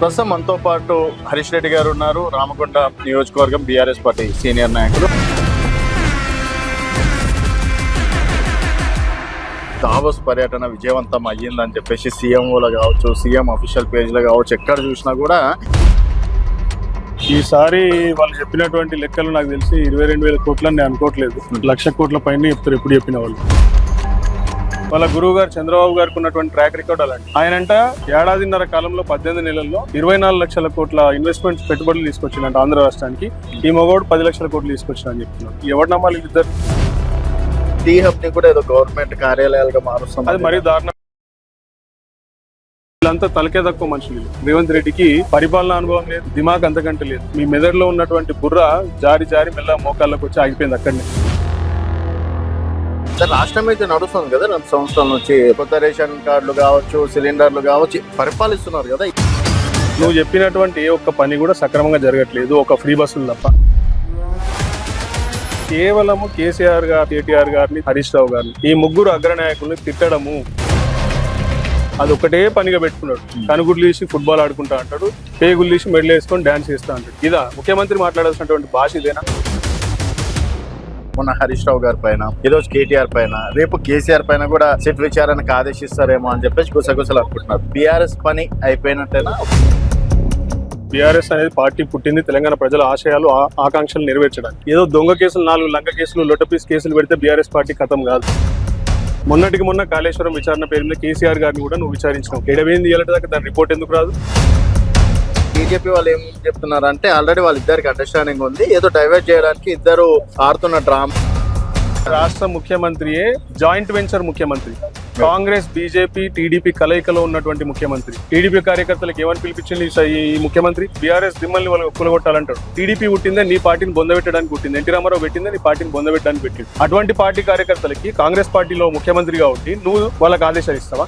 ప్రస్తుతం మనతో పాటు హరీష్ రెడ్డి గారు ఉన్నారు, రామగుండ నియోజకవర్గం బీఆర్ఎస్ పార్టీ సీనియర్ నాయకులు. దావోస్ పర్యటన విజయవంతం అయ్యిందని చెప్పేసి సీఎంఓలో కావచ్చు, సీఎం అఫీషియల్ పేజ్లో కావచ్చు, ఎక్కడ చూసినా కూడా ఈసారి వాళ్ళు చెప్పినటువంటి లెక్కలు నాకు తెలిసి 22,000 కోట్లని నేను అనుకోవట్లేదు. 1,00,000 కోట్ల పైన చెప్తారు ఎప్పుడు చెప్పిన వాళ్ళు. వాళ్ళ గురువు గారు చంద్రబాబు గారికి ఉన్నటువంటి ట్రాక్ రికార్డ్ అలాంటి. ఆయనంట ఏడాదిన్నర కాలంలో 18 నెలల్లో 24 లక్షల కోట్ల ఇన్వెస్ట్మెంట్స్ పెట్టుబడులు తీసుకొచ్చిందంట ఆంధ్ర రాష్ట్రానికి. ఈ మగోడు 10 లక్షల కోట్లు తీసుకొచ్చిన అని చెప్తున్నారు. ఎవరు నమ్మాలి ఇద్దరు? టీ హబ్ ని కూడా ఏదో గవర్నమెంట్ కార్యాలయాలుగా మారుస్తాం, అది మరీ దారుణం. వీళ్ళంతా తలకే తక్కువ మనుషులు. రేవంత్ రెడ్డికి పరిపాలన అనుభవం లేదు, దిమాగ్ అంతకంటే లేదు. మీ మెదడులో ఉన్నటువంటి బుర్ర జారి జారి మెల్ల మోకాళ్ళకి వచ్చి ఆగిపోయింది అక్కడనే. రాష్ట్రం అయితే నడుస్తుంది కదా 2 సంవత్సరాల నుంచి. కొత్త రేషన్ కార్డులు కావచ్చు, సిలిండర్లు కావచ్చు పరిపాలిస్తున్నారు కదా. నువ్వు చెప్పినటువంటి ఏ ఒక్క పని కూడా సక్రమంగా జరగట్లేదు, ఒక ఫ్రీ బస్సులు తప్ప. కేవలము కేసీఆర్ గారు, కేటీఆర్ గారిని, హరీష్ రావు గారిని, ఈ ముగ్గురు అగ్రనాయకుల్ని తిట్టడము, అది ఒకటే పనిగా పెట్టుకున్నాడు. కనుగుడ్లు తీసి ఫుట్బాల్ ఆడుకుంటా అంటాడు, పేగులు తీసి మెడలు వేసుకొని డాన్స్ చేస్తా అంటాడు. ఇదా ముఖ్యమంత్రి మాట్లాడాల్సినటువంటి భాష ఇదేనా? మొన్న హరీష్ రావు గారి పైన, ఈరోజు కేటీఆర్ పైన, రేపు కేసీఆర్ పైన కూడా సిట్ విచారణకు ఆదేశిస్తారేమో అని చెప్పేసి గుసగుసలు అనుకుంటున్నారు. బీఆర్ఎస్ పని అయిపోయినట్టేనా? బీఆర్ఎస్ అనేది పార్టీ పుట్టింది తెలంగాణ ప్రజల ఆశయాలు, ఆకాంక్షలు నెరవేర్చడానికి. ఏదో దొంగ కేసులు, 4 లంక కేసులు, లొట్టపీస్ కేసులు పెడితే బీఆర్ఎస్ పార్టీ ఖతం కాదు. మొన్నటికి మొన్న కాళేశ్వరం విచారణ పేరు మీద కేసీఆర్ గారిని కూడా నువ్వు విచారించినావు. ఎడవేంది ఇలాంటి దాని రిపోర్ట్ ఎందుకు రాదు? బీజేపీ వాళ్ళు ఏం చెప్తున్నారు అంటే ఆల్రెడీ వాళ్ళిద్దరికి అండర్స్టాండింగ్ ఉంది, ఏదో డైవర్ట్ చేయడానికి ఇద్దరు ఆడుతున్న డ్రామా. రాష్ట్ర ముఖ్యమంత్రియే జాయింట్ వెంచర్ ముఖ్యమంత్రి. కాంగ్రెస్, బీజేపీ, టీడీపీ కలయికలో ఉన్నటువంటి ముఖ్యమంత్రి. టీడీపీ కార్యకర్తలకు ఏమని పిలిపించింది ఈ ముఖ్యమంత్రి? బీఆర్ఎస్ దిమ్మల్ని వాళ్ళు కూలగొట్టాలంటాడు. టీడీపీ పుట్టిందే నీ పార్టీని బొందబెట్టడానికి పుట్టింది. ఎన్టీ రామారావు పెట్టిందే నీ పార్టీని బొందబెట్టడానికి పెట్టింది. అటువంటి పార్టీ కార్యకర్తలకి కాంగ్రెస్ పార్టీలో ముఖ్యమంత్రిగా ఉండి నువ్వు వాళ్ళకి ఆదేశాలు ఇస్తావా?